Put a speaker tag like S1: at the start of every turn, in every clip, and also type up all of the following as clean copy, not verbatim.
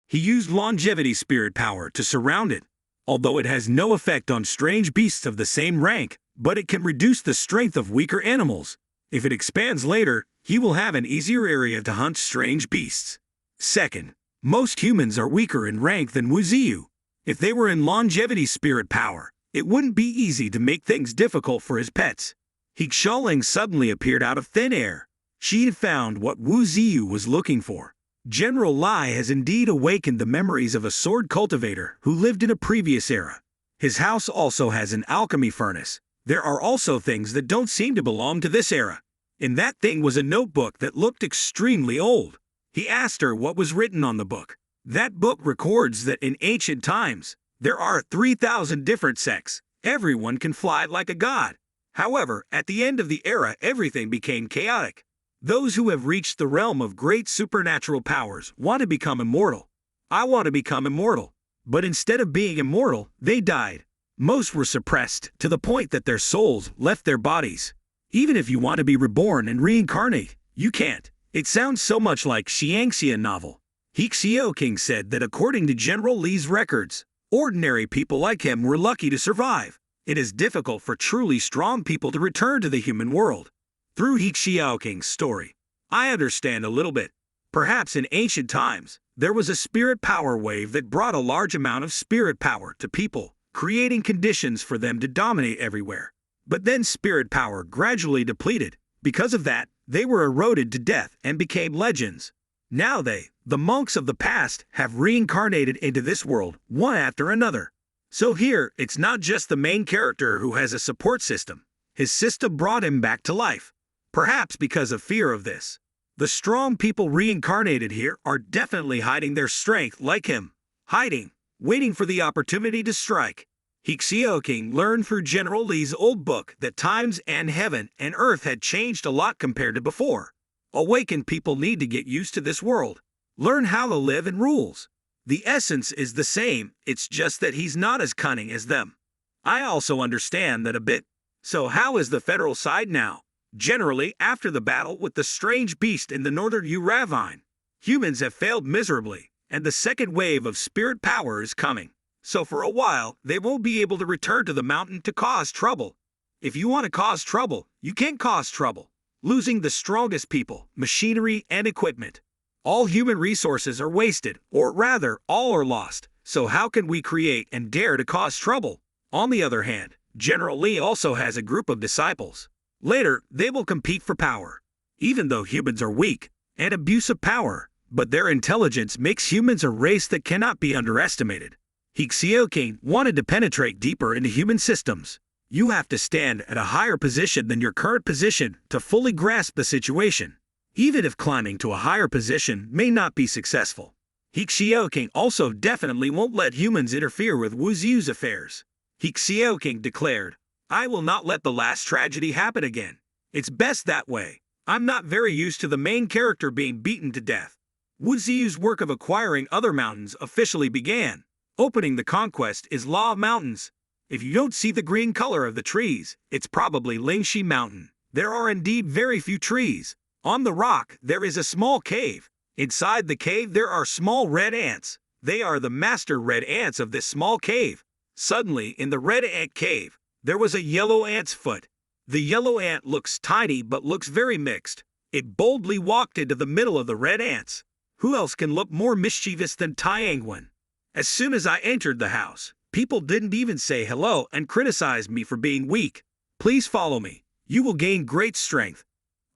S1: He used longevity spirit power to surround it. Although it has no effect on strange beasts of the same rank, but it can reduce the strength of weaker animals. If it expands later, he will have an easier area to hunt strange beasts. Second, most humans are weaker in rank than Wuziyu. If they were in longevity spirit power, it wouldn't be easy to make things difficult for his pets. Xiaoling suddenly appeared out of thin air. She had found what Wuziyu was looking for. General Lai has indeed awakened the memories of a sword cultivator who lived in a previous era. His house also has an alchemy furnace. There are also things that don't seem to belong to this era. In that thing was a notebook that looked extremely old. He asked her what was written on the book. That book records that in ancient times, there are 3,000 different sects. Everyone can fly like a god. However, at the end of the era, everything became chaotic. Those who have reached the realm of great supernatural powers want to become immortal. I want to become immortal. But instead of being immortal, they died. Most were suppressed to the point that their souls left their bodies. Even if you want to be reborn and reincarnate, you can't. It sounds so much like Xiangxia novel. King said that according to General Li's records, ordinary people like him were lucky to survive. It is difficult for truly strong people to return to the human world. Through King's story, I understand a little bit. Perhaps in ancient times, there was a spirit power wave that brought a large amount of spirit power to people, creating conditions for them to dominate everywhere. But then spirit power gradually depleted. Because of that, they were eroded to death and became legends. Now they, the monks of the past, have reincarnated into this world, one after another. So here, it's not just the main character who has a support system. His system brought him back to life. Perhaps because of fear of this. The strong people reincarnated here are definitely hiding their strength like him. Hiding, waiting for the opportunity to strike. King learned through General Li's old book that times and heaven and earth had changed a lot compared to before. Awakened people need to get used to this world. Learn how to live and rules. The essence is the same, it's just that he's not as cunning as them. I also understand that a bit. So how is the federal side now? Generally, after the battle with the strange beast in the northern Uravine, humans have failed miserably, and the second wave of spirit power is coming. So for a while, they won't be able to return to the mountain to cause trouble. If you want to cause trouble, you can cause trouble. Losing the strongest people, machinery, and equipment. All human resources are wasted, or rather, all are lost. So how can we create and dare to cause trouble? On the other hand, General Li also has a group of disciples. Later, they will compete for power. Even though humans are weak and abuse of power, but their intelligence makes humans a race that cannot be underestimated. King wanted to penetrate deeper into human systems. You have to stand at a higher position than your current position to fully grasp the situation, even if climbing to a higher position may not be successful. King also definitely won't let humans interfere with Wuziyu's affairs. King declared, I will not let the last tragedy happen again. It's best that way. I'm not very used to the main character being beaten to death. Wuziyu's work of acquiring other mountains officially began. Opening the conquest is Law of Mountains. If you don't see the green color of the trees, it's probably Lingxi Mountain. There are indeed very few trees. On the rock, there is a small cave. Inside the cave, there are small red ants. They are the master red ants of this small cave. Suddenly, in the red ant cave, there was a yellow ant's foot. The yellow ant looks tiny but looks very mixed. It boldly walked into the middle of the red ants. Who else can look more mischievous than Tianguan? As soon as I entered the house, people didn't even say hello and criticized me for being weak. Please follow me. You will gain great strength.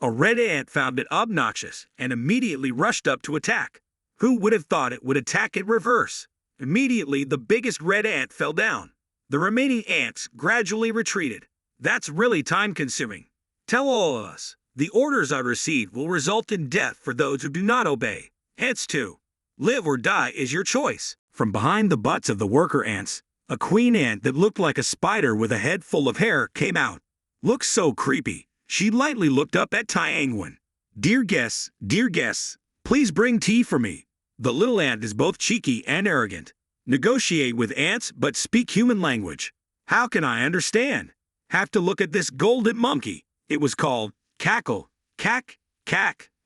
S1: A red ant found it obnoxious and immediately rushed up to attack. Who would have thought it would attack in reverse? Immediately, the biggest red ant fell down. The remaining ants gradually retreated. That's really time-consuming. Tell all of us. The orders I received will result in death for those who do not obey. Ants 2. Live or die is your choice. From behind the butts of the worker ants, a queen ant that looked like a spider with a head full of hair came out. Looked so creepy. She lightly looked up at Tianguan. Dear guests, please bring tea for me. The little ant is both cheeky and arrogant. Negotiate with ants but speak human language. How can I understand? Have to look at this golden monkey. It was called Cackle, Cack,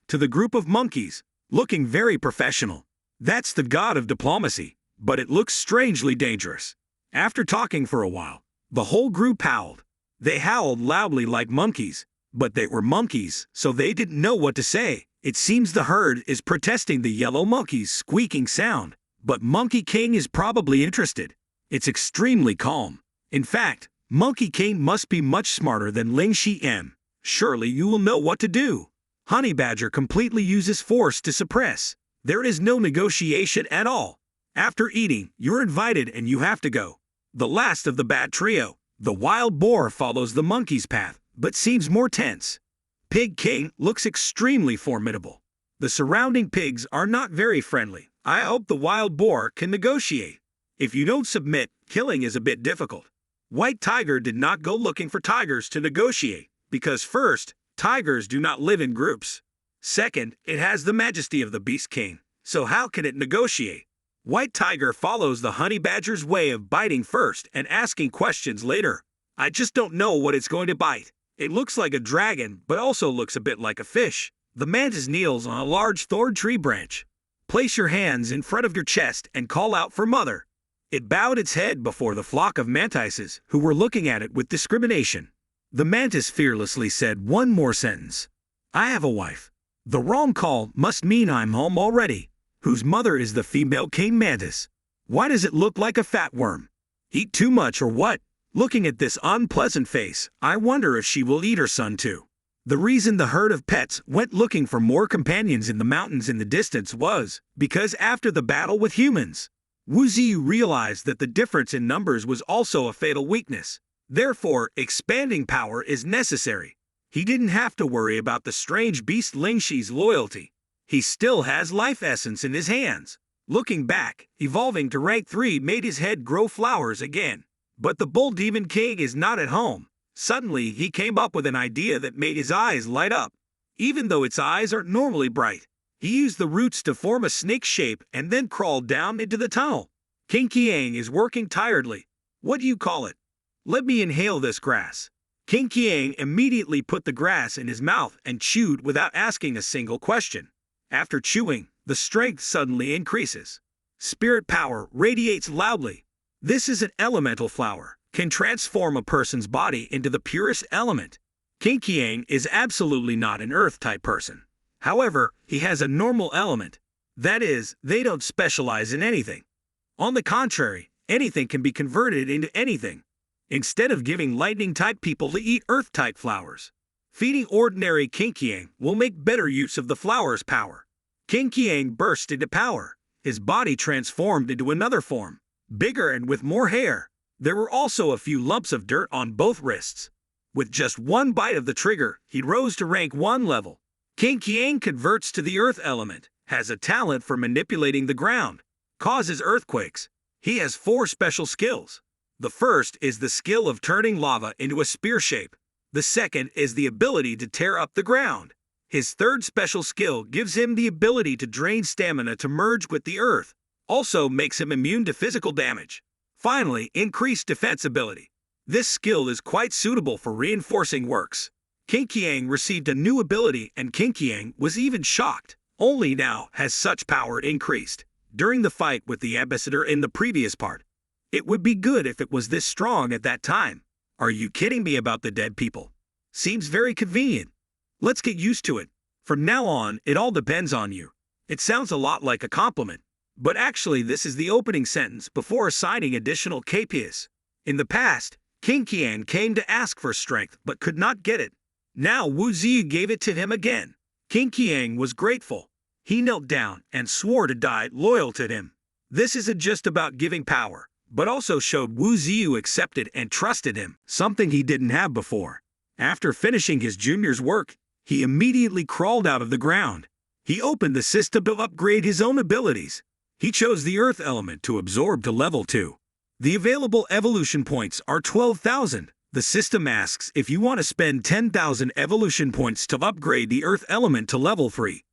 S1: to the group of monkeys, looking very professional. That's the god of diplomacy, but it looks strangely dangerous. After talking for a while, the whole group howled. They howled loudly like monkeys, but they were monkeys, so they didn't know what to say. It seems the herd is protesting the yellow monkey's squeaking sound, but Monkey King is probably interested. It's extremely calm. In fact, Monkey King must be much smarter than Ling Shi M. Surely you will know what to do. Honey Badger completely uses force to suppress. There is no negotiation at all. After eating, you're invited and you have to go. The last of the bad trio, the wild boar, follows the monkey's path, but seems more tense. Pig King looks extremely formidable. The surrounding pigs are not very friendly. I hope the wild boar can negotiate. If you don't submit, killing is a bit difficult. White Tiger did not go looking for tigers to negotiate, because first, tigers do not live in groups. Second, it has the majesty of the Beast King, so how can it negotiate? White Tiger follows the honey badger's way of biting first and asking questions later. I just don't know what it's going to bite. It looks like a dragon, but also looks a bit like a fish. The mantis kneels on a large thorn tree branch. Place your hands in front of your chest and call out for mother. It bowed its head before the flock of mantises, who were looking at it with discrimination. The mantis fearlessly said one more sentence. I have a wife. The wrong call must mean I'm home already. Whose mother is the female king mantis? Why does it look like a fat worm? Eat too much or what? Looking at this unpleasant face, I wonder if she will eat her son too. The reason the herd of pets went looking for more companions in the mountains in the distance was because after the battle with humans, Wu Ziyu realized that the difference in numbers was also a fatal weakness. Therefore, expanding power is necessary. He didn't have to worry about the strange beast Ling Shi's loyalty. He still has life essence in his hands. Looking back, evolving to rank 3 made his head grow flowers again. But the Bull Demon King is not at home. Suddenly, he came up with an idea that made his eyes light up. Even though its eyes aren't normally bright, he used the roots to form a snake shape and then crawled down into the tunnel. King Qiang is working tiredly. What do you call it? Let me inhale this grass. King Qiang immediately put the grass in his mouth and chewed without asking a single question. After chewing, the strength suddenly increases. Spirit power radiates loudly. This is an elemental flower, can transform a person's body into the purest element. King Qiang is absolutely not an earth-type person. However, he has a normal element. That is, they don't specialize in anything. On the contrary, anything can be converted into anything. Instead of giving lightning-type people to eat earth-type flowers, feeding ordinary King Qiang will make better use of the flower's power. King Qiang burst into power. His body transformed into another form, bigger and with more hair. There were also a few lumps of dirt on both wrists. With just one bite of the trigger, he rose to rank 1 level. King Qiang converts to the earth element, has a talent for manipulating the ground, causes earthquakes. He has 4 special skills. The first is the skill of turning lava into a spear shape. The second is the ability to tear up the ground. His third special skill gives him the ability to drain stamina to merge with the earth, also makes him immune to physical damage. Finally, increased defense ability. This skill is quite suitable for reinforcing works. King Qiang received a new ability and King Qiang was even shocked. Only now has such power increased. During the fight with the ambassador in the previous part, it would be good if it was this strong at that time. Are you kidding me about the dead people? Seems very convenient. Let's get used to it. From now on, it all depends on you. It sounds a lot like a compliment, but actually this is the opening sentence before assigning additional KPIs. In the past, King Qiang came to ask for strength but could not get it. Now Wu Ziyu gave it to him again. King Qiang was grateful. He knelt down and swore to die loyal to him. This isn't just about giving power, but also showed Wu Ziyu accepted and trusted him, something he didn't have before. After finishing his junior's work, he immediately crawled out of the ground. He opened the system to upgrade his own abilities. He chose the earth element to absorb to level 2. The available evolution points are 12,000. The system asks if you want to spend 10,000 evolution points to upgrade the earth element to level 3.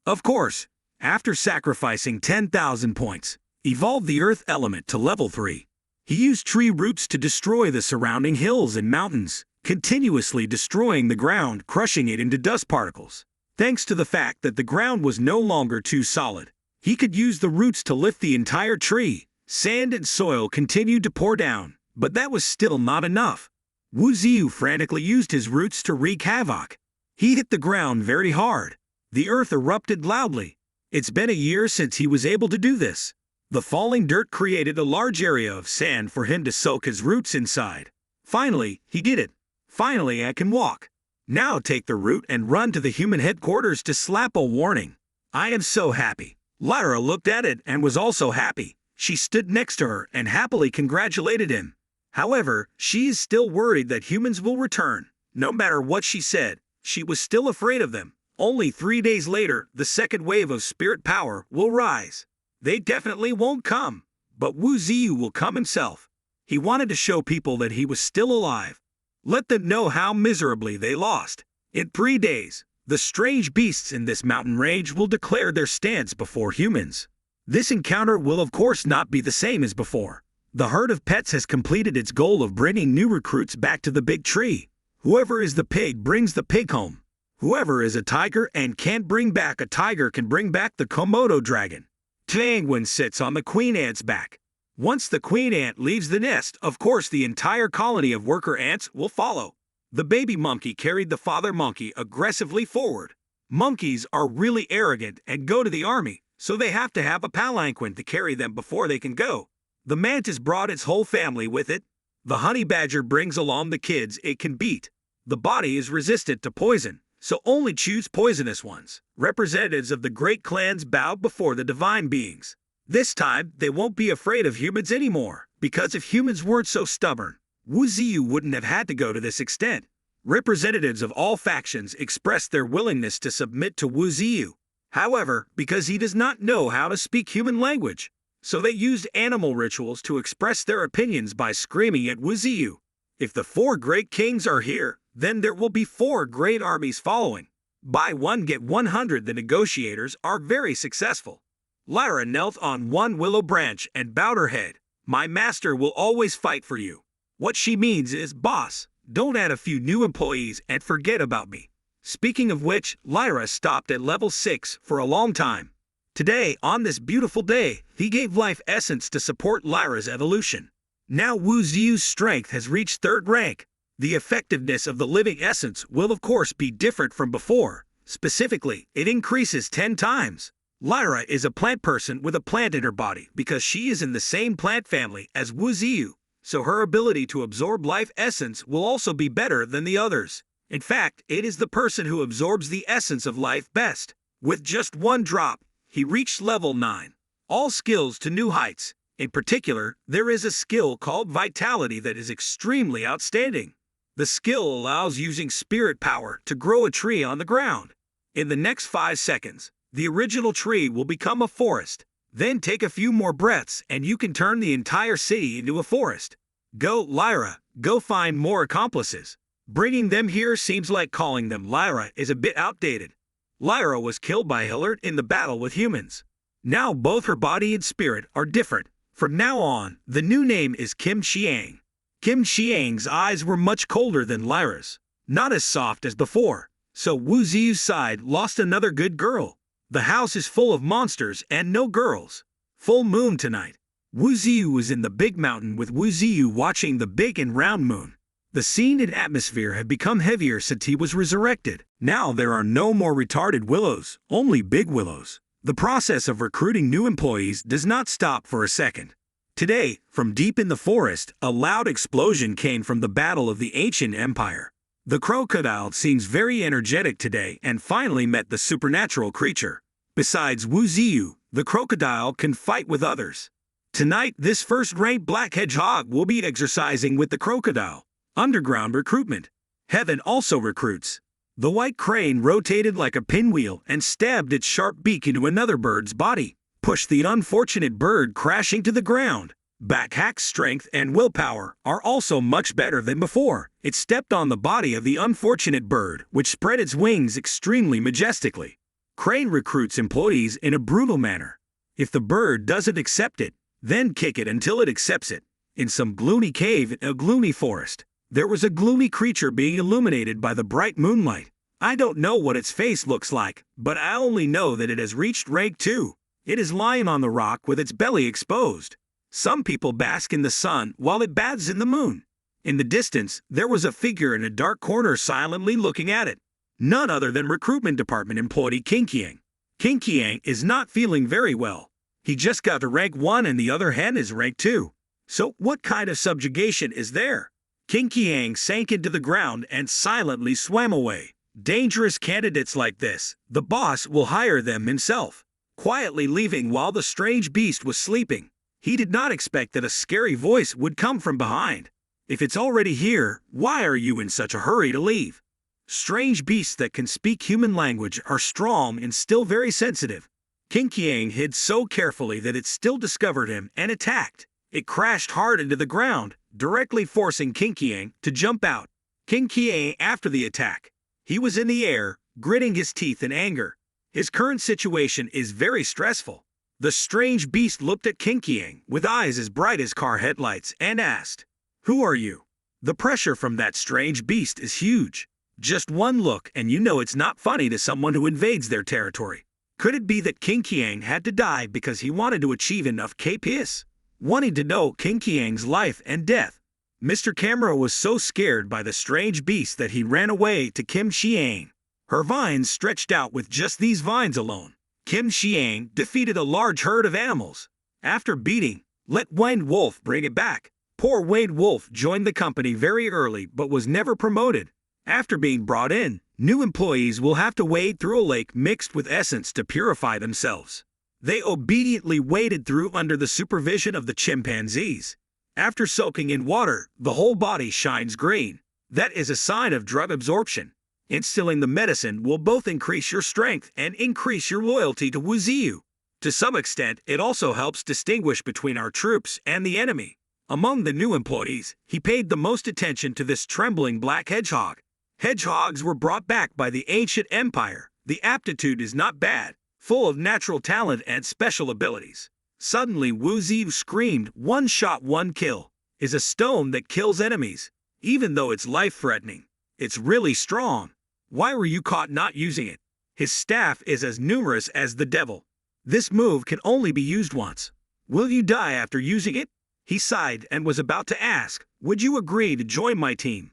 S1: Of course, after sacrificing 10,000 points, evolve the earth element to level 3. He used tree roots to destroy the surrounding hills and mountains, continuously destroying the ground, crushing it into dust particles. Thanks to the fact that the ground was no longer too solid, He could use the roots to lift the entire tree. Sand and soil continued to pour down, but that was still not enough. Wu Ziyu frantically used his roots to wreak havoc. He hit the ground very hard. The earth erupted loudly. It's been a year since he was able to do this. The falling dirt created a large area of sand for him to soak his roots inside. Finally, he did it. Finally, I can walk. Now take the root and run to the human headquarters to slap a warning. I am so happy. Lyra looked at it and was also happy. She stood next to her and happily congratulated him. However, she is still worried that humans will return. No matter what she said, she was still afraid of them. Only 3 days later, the second wave of spirit power will rise. They definitely won't come, but Wu Ziyu will come himself. He wanted to show people that he was still alive. Let them know how miserably they lost. In 3 days, the strange beasts in this mountain range will declare their stance before humans. This encounter will of course not be the same as before. The herd of pets has completed its goal of bringing new recruits back to the big tree. Whoever is the pig brings the pig home. Whoever is a tiger and can't bring back a tiger can bring back the Komodo dragon. Penguin sits on the queen ant's back. Once the queen ant leaves the nest, of course the entire colony of worker ants will follow. The baby monkey carried the father monkey aggressively forward. Monkeys are really arrogant and go to the army, so they have to have a palanquin to carry them before they can go. The mantis brought its whole family with it. The honey badger brings along the kids it can beat. The body is resistant to poison, so only choose poisonous ones. Representatives of the great clans bowed before the divine beings. This time, they won't be afraid of humans anymore, because if humans weren't so stubborn, Wu Ziyu wouldn't have had to go to this extent. Representatives of all factions expressed their willingness to submit to Wu Ziyu. However, because he does not know how to speak human language, so they used animal rituals to express their opinions by screaming at Wu Ziyu. If the 4 great kings are here, then there will be 4 great armies following. Buy one get 100. The negotiators are very successful. Lyra knelt on one willow branch and bowed her head. My master will always fight for you. What she means is, boss, don't add a few new employees and forget about me. Speaking of which, Lyra stopped at level 6 for a long time. Today, on this beautiful day, he gave life essence to support Lyra's evolution. Now Wu Ziyu's strength has reached 3rd rank. The effectiveness of the living essence will of course be different from before. Specifically, it increases 10 times. Lyra is a plant person with a plant in her body because she is in the same plant family as Wu Ziyu, so her ability to absorb life essence will also be better than the others. In fact, it is the person who absorbs the essence of life best. With just 1 drop, he reached level 9. All skills to new heights. In particular, there is a skill called Vitality that is extremely outstanding. The skill allows using spirit power to grow a tree on the ground. In the next 5 seconds, the original tree will become a forest. Then take a few more breaths and you can turn the entire city into a forest. Go, Lyra, go find more accomplices. Bringing them here seems like calling them Lyra is a bit outdated. Lyra was killed by Hillard in the battle with humans. Now both her body and spirit are different. From now on, the new name is Kim Chiang. Kim Chiang's eyes were much colder than Lyra's, not as soft as before, so Wu Ziyu's side lost another good girl. The house is full of monsters and no girls. Full moon tonight. Wu Ziyu was in the big mountain with Wu Ziyu watching the big and round moon. The scene and atmosphere have become heavier since he was resurrected. Now there are no more retarded willows, only big willows. The process of recruiting new employees does not stop for a second. Today, from deep in the forest, a loud explosion came from the battle of the ancient empire. The crocodile seems very energetic today and finally met the supernatural creature. Besides Wu Ziyu, the crocodile can fight with others. Tonight, this first-ranked black hedgehog will be exercising with the crocodile. Underground recruitment. Heaven also recruits. The white crane rotated like a pinwheel and stabbed its sharp beak into another bird's body, pushed the unfortunate bird crashing to the ground. Backhack's strength and willpower are also much better than before. It stepped on the body of the unfortunate bird, which spread its wings extremely majestically. Crane recruits employees in a brutal manner. If the bird doesn't accept it, then kick it until it accepts it. In some gloomy cave in a gloomy forest, there was a gloomy creature being illuminated by the bright moonlight. I don't know what its face looks like, but I only know that it has reached rank 2. It is lying on the rock with its belly exposed. Some people bask in the sun while it bathes in the moon. In the distance, there was a figure in a dark corner silently looking at it. None other than recruitment department employee King Qiang. King Qiang is not feeling very well. He just got to rank 1 and the other hen is rank 2. So what kind of subjugation is there? King Qiang sank into the ground and silently swam away. Dangerous candidates like this, the boss will hire them himself. Quietly leaving while the strange beast was sleeping. He did not expect that a scary voice would come from behind. If it's already here, why are you in such a hurry to leave? Strange beasts that can speak human language are strong and still very sensitive. King Qiang hid so carefully that it still discovered him and attacked. It crashed hard into the ground, directly forcing King Qiang to jump out. King Qiang after the attack. He was in the air, gritting his teeth in anger. His current situation is very stressful. The strange beast looked at King Qiang with eyes as bright as car headlights and asked, "Who are you?" The pressure from that strange beast is huge. Just one look and you know it's not funny to someone who invades their territory. Could it be that King Qiang had to die because he wanted to achieve enough KPS? Wanting to know King Qiang's life and death. Mr. Camera was so scared by the strange beast that he ran away to Kim Qiang. Her vines stretched out with just these vines alone. Kim Qiang defeated a large herd of animals. After beating, let Wayne Wolf bring it back. Poor Wayne Wolf joined the company very early but was never promoted. After being brought in, new employees will have to wade through a lake mixed with essence to purify themselves. They obediently waded through under the supervision of the chimpanzees. After soaking in water, the whole body shines green. That is a sign of drug absorption. Instilling the medicine will both increase your strength and increase your loyalty to Wu Ziyu. To some extent, it also helps distinguish between our troops and the enemy. Among the new employees, he paid the most attention to this trembling black hedgehog. Hedgehogs were brought back by the ancient empire. The aptitude is not bad, full of natural talent and special abilities. Suddenly Wu Ziyu screamed, "One shot, one kill," is a stone that kills enemies, even though it's life-threatening. It's really strong. Why were you caught not using it? His staff is as numerous as the devil. This move can only be used once. Will you die after using it? He sighed and was about to ask, "Would you agree to join my team?"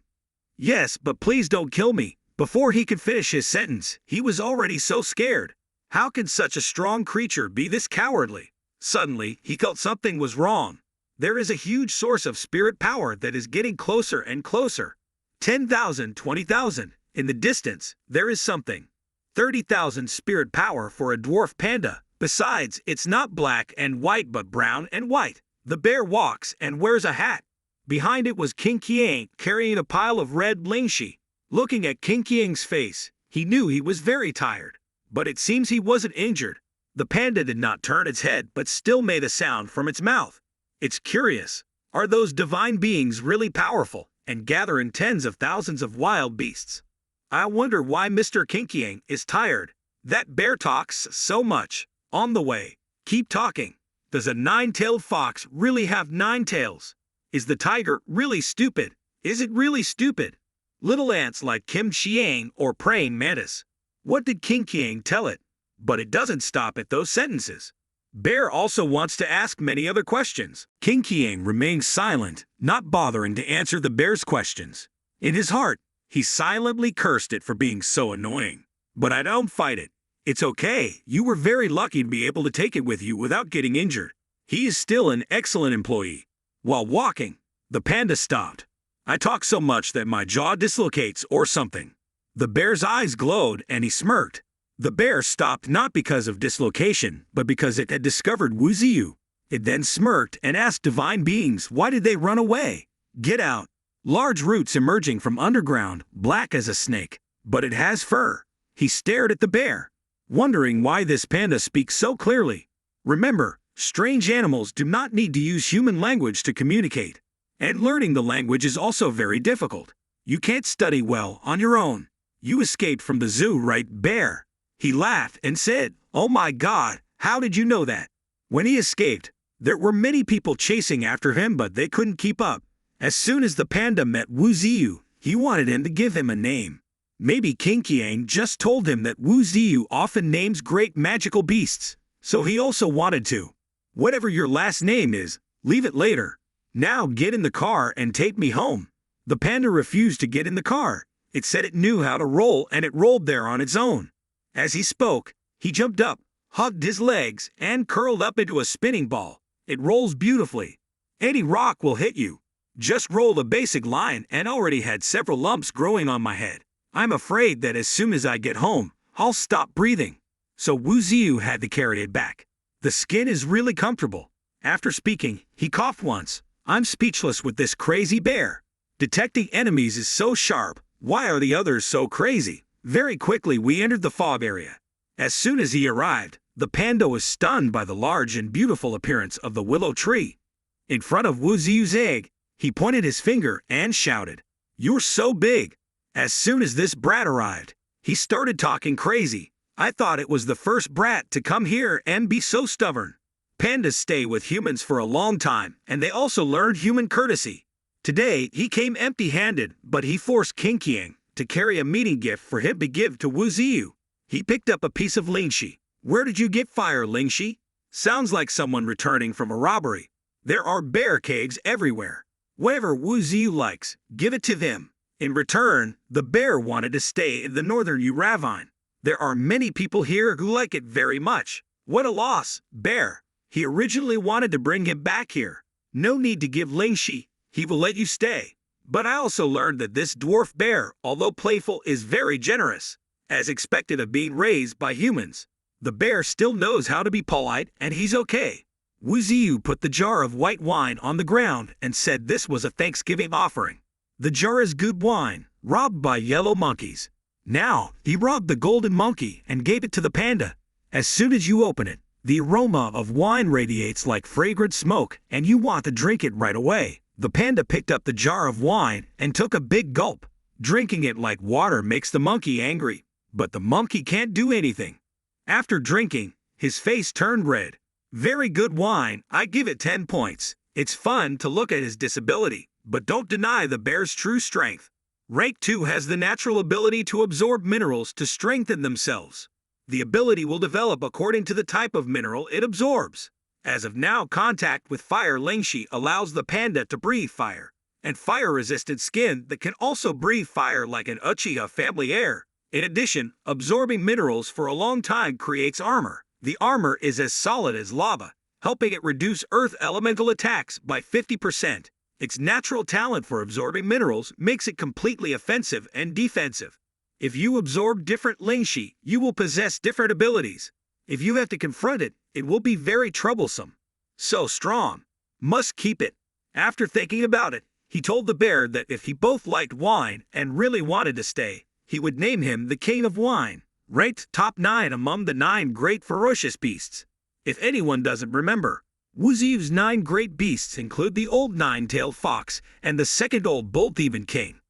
S1: "Yes, but please don't kill me." Before he could finish his sentence, he was already so scared. How could such a strong creature be this cowardly? Suddenly, he felt something was wrong. There is a huge source of spirit power that is getting closer and closer. 10,000, 20,000. In the distance, there is something. 30,000 spirit power for a dwarf panda. Besides, it's not black and white but brown and white. The bear walks and wears a hat. Behind it was King Qiang carrying a pile of red lingxi. Looking at King Qiang's face, he knew he was very tired. But it seems he wasn't injured. The panda did not turn its head but still made a sound from its mouth. It's curious. Are those divine beings really powerful and gather in tens of thousands of wild beasts? I wonder why Mr. King Qiang is tired. That bear talks so much. On the way, keep talking. Does a 9-tailed fox really have 9 tails? Is the tiger really stupid? Is it really stupid? Little ants like Kim Qiang or praying mantis. What did King Qiang tell it? But it doesn't stop at those sentences. Bear also wants to ask many other questions. King Qiang remains silent, not bothering to answer the bear's questions. In his heart, he silently cursed it for being so annoying. But I don't fight it. It's okay, you were very lucky to be able to take it with you without getting injured. He is still an excellent employee. While walking, the panda stopped. I talk so much that my jaw dislocates or something. The bear's eyes glowed and he smirked. The bear stopped not because of dislocation, but because it had discovered Wu Ziyu. It then smirked and asked divine beings why did they run away? Get out. Large roots emerging from underground, black as a snake, but it has fur. He stared at the bear, wondering why this panda speaks so clearly. Remember, strange animals do not need to use human language to communicate. And learning the language is also very difficult. You can't study well on your own. You escaped from the zoo, right, bear? He laughed and said, "Oh my God, how did you know that?" When he escaped, there were many people chasing after him but they couldn't keep up. As soon as the panda met Wu Ziyu, he wanted him to give him a name. Maybe King Qiang just told him that Wu Ziyu often names great magical beasts. So he also wanted to. Whatever your last name is, leave it later. Now get in the car and take me home. The panda refused to get in the car. It said it knew how to roll and it rolled there on its own. As he spoke, he jumped up, hugged his legs, and curled up into a spinning ball. It rolls beautifully. Any rock will hit you. Just roll a basic line and already had several lumps growing on my head. I'm afraid that as soon as I get home, I'll stop breathing. So Wu Ziyu had to carry it back. The skin is really comfortable. After speaking, he coughed once. I'm speechless with this crazy bear. Detecting enemies is so sharp. Why are the others so crazy? Very quickly we entered the fog area. As soon as he arrived, the panda was stunned by the large and beautiful appearance of the willow tree. In front of Wu Ziyu's egg, he pointed his finger and shouted, "You're so big!" As soon as this brat arrived, he started talking crazy. I thought it was the first brat to come here and be so stubborn. Pandas stay with humans for a long time, and they also learned human courtesy. Today, he came empty-handed, but he forced King Qiang to carry a meeting gift for him to give to Wu Ziyu. He picked up a piece of Lingxi. Where did you get fire, Lingxi? Sounds like someone returning from a robbery. There are bear caves everywhere. Whatever Wu Ziyu likes, give it to them. In return, the bear wanted to stay in the northern Yu ravine. There are many people here who like it very much. What a loss, bear. He originally wanted to bring him back here. No need to give Lingxi. He will let you stay. But I also learned that this dwarf bear, although playful, is very generous. As expected of being raised by humans, the bear still knows how to be polite and he's okay. Wu Ziyu put the jar of white wine on the ground and said this was a Thanksgiving offering. The jar is good wine, robbed by yellow monkeys. Now, he robbed the golden monkey and gave it to the panda. As soon as you open it, the aroma of wine radiates like fragrant smoke and you want to drink it right away. The panda picked up the jar of wine and took a big gulp. Drinking it like water makes the monkey angry, but the monkey can't do anything. After drinking, his face turned red. Very good wine, I give it 10 points. It's fun to look at his disability, but don't deny the bear's true strength. Rank 2 has the natural ability to absorb minerals to strengthen themselves. The ability will develop according to the type of mineral it absorbs. As of now, contact with fire Lingxi allows the panda to breathe fire, and fire-resistant skin that can also breathe fire like an Uchiha family heir. In addition, absorbing minerals for a long time creates armor. The armor is as solid as lava, helping it reduce earth elemental attacks by 50%. Its natural talent for absorbing minerals makes it completely offensive and defensive. If you absorb different Lingxi, you will possess different abilities. If you have to confront it, it will be very troublesome. So strong. Must keep it. After thinking about it, he told the bear that if he both liked wine and really wanted to stay, he would name him the King of Wine, ranked top 9 among the 9 great ferocious beasts. If anyone doesn't remember, Wu Ziyu's 9 great beasts include the old 9-tailed fox and the second old bull-thieving king.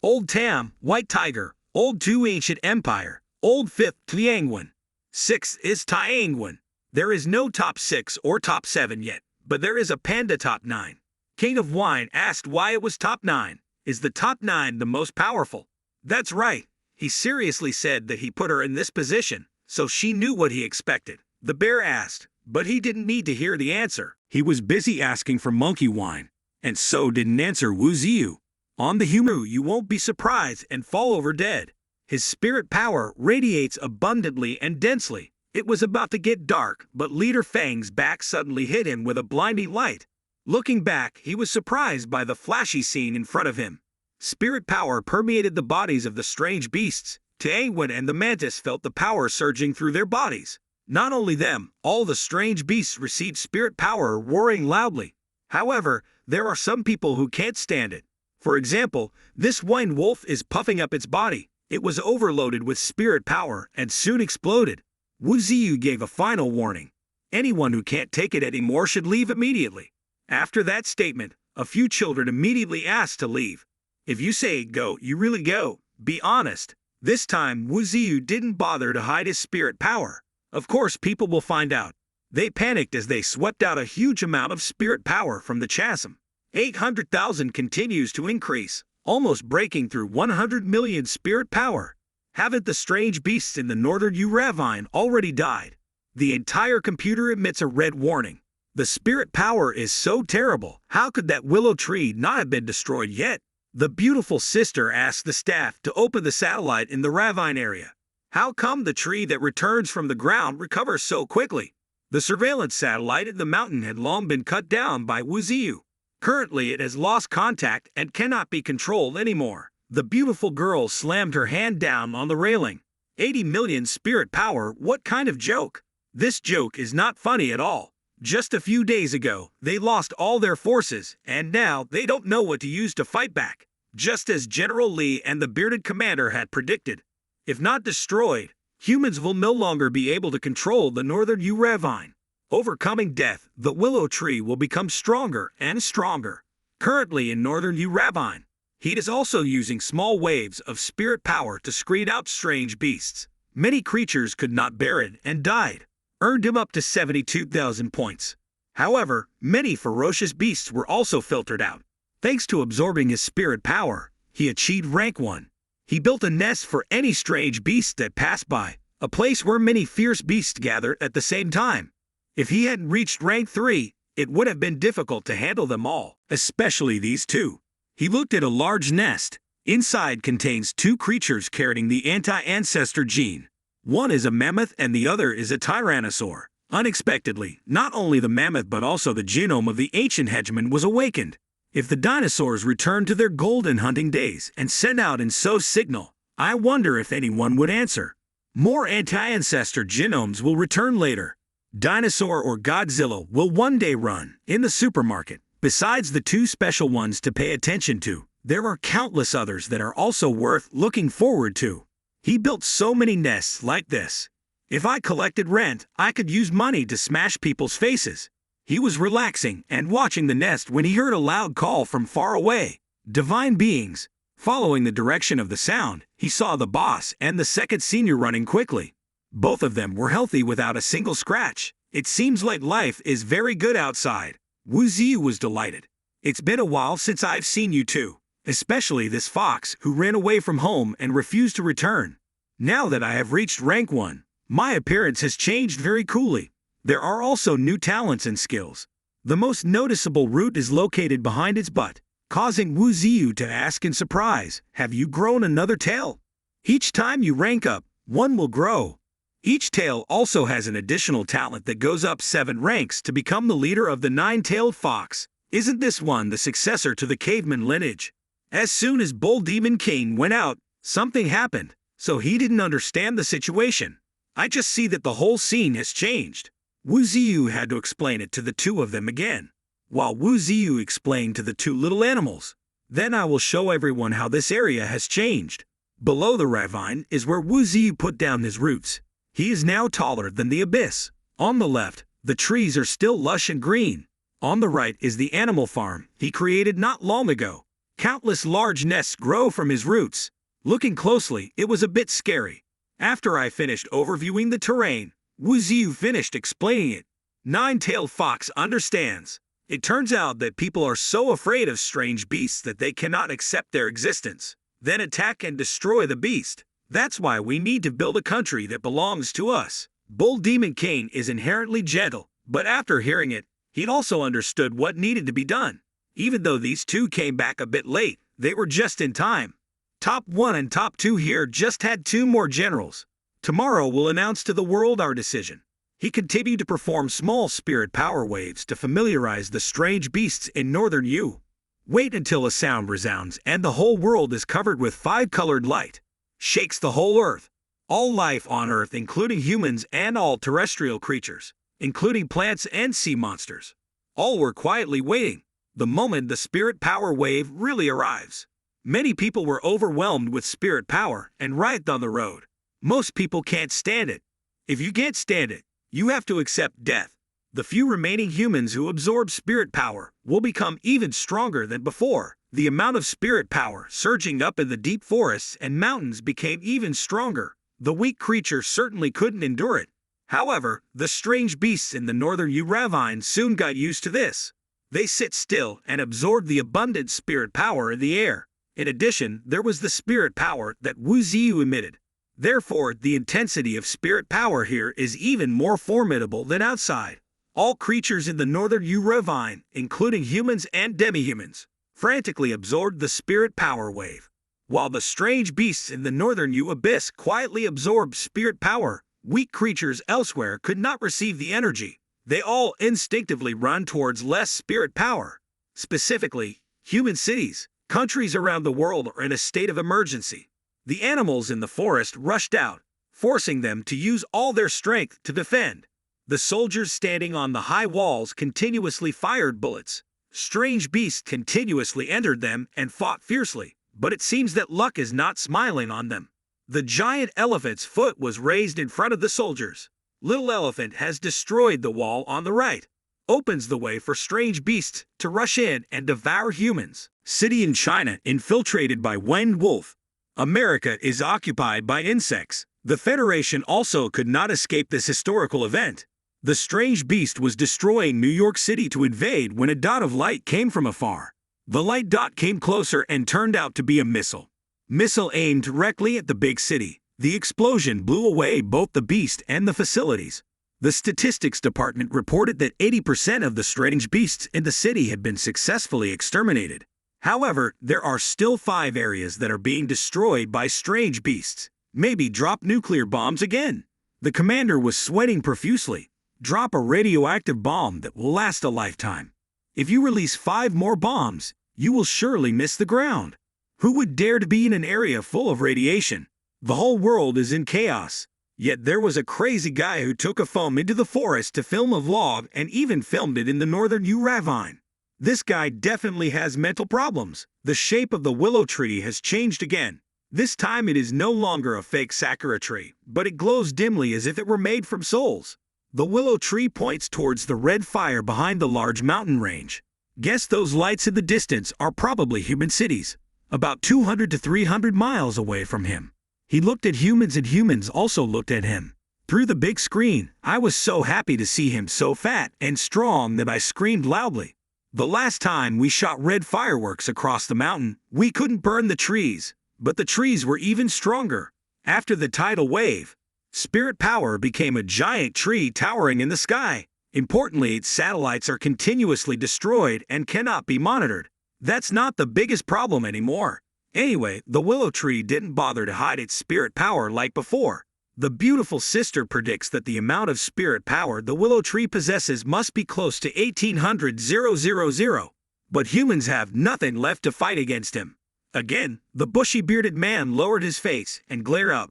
S1: Old Tam, white tiger, old 2 ancient empire, old 5th Tianguan. 6th is Tianguan. There is no top 6 or top 7 yet, but there is a panda top 9. King of Wine asked why it was top 9. Is the top 9 the most powerful? That's right. He seriously said that he put her in this position, so she knew what he expected. The bear asked, but he didn't need to hear the answer. He was busy asking for monkey wine, and so didn't answer Wu Ziyu. On the humor, you won't be surprised and fall over dead. His spirit power radiates abundantly and densely. It was about to get dark, but Leader Fang's back suddenly hit him with a blinding light. Looking back, he was surprised by the flashy scene in front of him. Spirit power permeated the bodies of the strange beasts. Tianguan and the mantis felt the power surging through their bodies. Not only them, all the strange beasts received spirit power roaring loudly. However, there are some people who can't stand it. For example, this wine wolf is puffing up its body. It was overloaded with spirit power and soon exploded. Wu Ziyu gave a final warning. Anyone who can't take it anymore should leave immediately. After that statement, a few children immediately asked to leave. If you say go, you really go. Be honest. This time, Wu Ziyu didn't bother to hide his spirit power. Of course, people will find out. They panicked as they swept out a huge amount of spirit power from the chasm. 800,000 continues to increase, almost breaking through 100 million spirit power. Haven't the strange beasts in the northern Yu ravine already died? The entire computer emits a red warning. The spirit power is so terrible. How could that willow tree not have been destroyed yet? The beautiful sister asked the staff to open the satellite in the ravine area. How come the tree that returns from the ground recovers so quickly? The surveillance satellite in the mountain had long been cut down by Wuziu. Currently it has lost contact and cannot be controlled anymore. The beautiful girl slammed her hand down on the railing. 80 million spirit power, what kind of joke? This joke is not funny at all. Just a few days ago, they lost all their forces, and now they don't know what to use to fight back, just as General Lee and the bearded commander had predicted. If not destroyed, humans will no longer be able to control the northern U ravine. Overcoming death, the willow tree will become stronger and stronger. Currently in northern U ravine, he is also using small waves of spirit power to screed out strange beasts. Many creatures could not bear it and died. Earned him up to 72,000 points. However, many ferocious beasts were also filtered out. Thanks to absorbing his spirit power, he achieved rank 1. He built a nest for any strange beast that passed by, a place where many fierce beasts gathered at the same time. If he hadn't reached rank 3, it would have been difficult to handle them all, especially these two. He looked at a large nest. Inside contains two creatures carrying the anti-ancestor gene. One is a mammoth and the other is a tyrannosaur. Unexpectedly, not only the mammoth but also the genome of the ancient hegemon was awakened. If the dinosaurs returned to their golden hunting days and sent out an SOS signal, I wonder if anyone would answer. More anti-ancestor genomes will return later. Dinosaur or Godzilla will one day run in the supermarket. Besides the two special ones to pay attention to, there are countless others that are also worth looking forward to. He built so many nests like this. If I collected rent, I could use money to smash people's faces. He was relaxing and watching the nest when he heard a loud call from far away. Divine beings. Following the direction of the sound, he saw the boss and the second senior running quickly. Both of them were healthy without a single scratch. It seems like life is very good outside. Wu Ziyu was delighted. It's been a while since I've seen you two. Especially this fox who ran away from home and refused to return. Now that I have reached rank 1, my appearance has changed very coolly. There are also new talents and skills. The most noticeable root is located behind its butt, causing Wu Ziyu to ask in surprise, have you grown another tail? Each time you rank up, one will grow. Each tail also has an additional talent that goes up 7 ranks to become the leader of the 9-tailed fox. Isn't this one the successor to the caveman lineage? As soon as Bull Demon King went out, something happened, so he didn't understand the situation. I just see that the whole scene has changed. Wu Ziyu had to explain it to the two of them again, while Wu Ziyu explained to the two little animals. Then I will show everyone how this area has changed. Below the ravine is where Wu Ziyu put down his roots. He is now taller than the abyss. On the left, the trees are still lush and green. On the right is the animal farm he created not long ago. Countless large nests grow from his roots. Looking closely, it was a bit scary. After I finished overviewing the terrain, Wu Ziyu finished explaining it. 9-tailed fox understands. It turns out that people are so afraid of strange beasts that they cannot accept their existence, then attack and destroy the beast. That's why we need to build a country that belongs to us. Bull Demon King is inherently gentle, but after hearing it, he also understood what needed to be done. Even though these two came back a bit late, they were just in time. Top 1 and Top 2 here just had 2 more generals. Tomorrow we'll announce to the world our decision. He continued to perform small spirit power waves to familiarize the strange beasts in northern U. Wait until a sound resounds and the whole world is covered with 5-colored light. Shakes the whole earth. All life on earth, including humans and all terrestrial creatures, including plants and sea monsters. All were quietly waiting. The moment the spirit power wave really arrives. Many people were overwhelmed with spirit power and writhed on the road. Most people can't stand it. If you can't stand it, you have to accept death. The few remaining humans who absorb spirit power will become even stronger than before. The amount of spirit power surging up in the deep forests and mountains became even stronger. The weak creature certainly couldn't endure it. However, the strange beasts in the northern U ravine soon got used to this. They sit still and absorb the abundant spirit power in the air. In addition, there was the spirit power that Wu Ziyu emitted. Therefore, the intensity of spirit power here is even more formidable than outside. All creatures in the northern Ravine, including humans and demi-humans, frantically absorbed the spirit power wave. While the strange beasts in the northern abyss quietly absorbed spirit power, weak creatures elsewhere could not receive the energy. They all instinctively run towards less spirit power. Specifically, human cities, countries around the world are in a state of emergency. The animals in the forest rushed out, forcing them to use all their strength to defend. The soldiers standing on the high walls continuously fired bullets. Strange beasts continuously entered them and fought fiercely, but it seems that luck is not smiling on them. The giant elephant's foot was raised in front of the soldiers. Little Elephant has destroyed the wall on the right, opens the way for strange beasts to rush in and devour humans. City in China infiltrated by Wen Wolf. America is occupied by insects. The Federation also could not escape this historical event. The strange beast was destroying New York City to invade when a dot of light came from afar. The light dot came closer and turned out to be a missile. Missile aimed directly at the big city. The explosion blew away both the beast and the facilities. The statistics department reported that 80% of the strange beasts in the city had been successfully exterminated. However, there are still 5 areas that are being destroyed by strange beasts. Maybe drop nuclear bombs again. The commander was sweating profusely. Drop a radioactive bomb that will last a lifetime. If you release 5 more bombs, you will surely miss the ground. Who would dare to be in an area full of radiation? The whole world is in chaos. Yet there was a crazy guy who took a phone into the forest to film a vlog and even filmed it in the northern Ravine. This guy definitely has mental problems. The shape of the willow tree has changed again. This time it is no longer a fake sakura tree, but it glows dimly as if it were made from souls. The willow tree points towards the red fire behind the large mountain range. Guess those lights in the distance are probably human cities, about 200 to 300 miles away from him. He looked at humans and humans also looked at him. Through the big screen, I was so happy to see him so fat and strong that I screamed loudly. The last time we shot red fireworks across the mountain, we couldn't burn the trees, but the trees were even stronger. After the tidal wave, spirit power became a giant tree towering in the sky. Importantly, its satellites are continuously destroyed and cannot be monitored. That's not the biggest problem anymore. Anyway, the willow tree didn't bother to hide its spirit power like before. The beautiful sister predicts that the amount of spirit power the willow tree possesses must be close to 1800,000, but humans have nothing left to fight against him. Again, the bushy-bearded man lowered his face and glared up.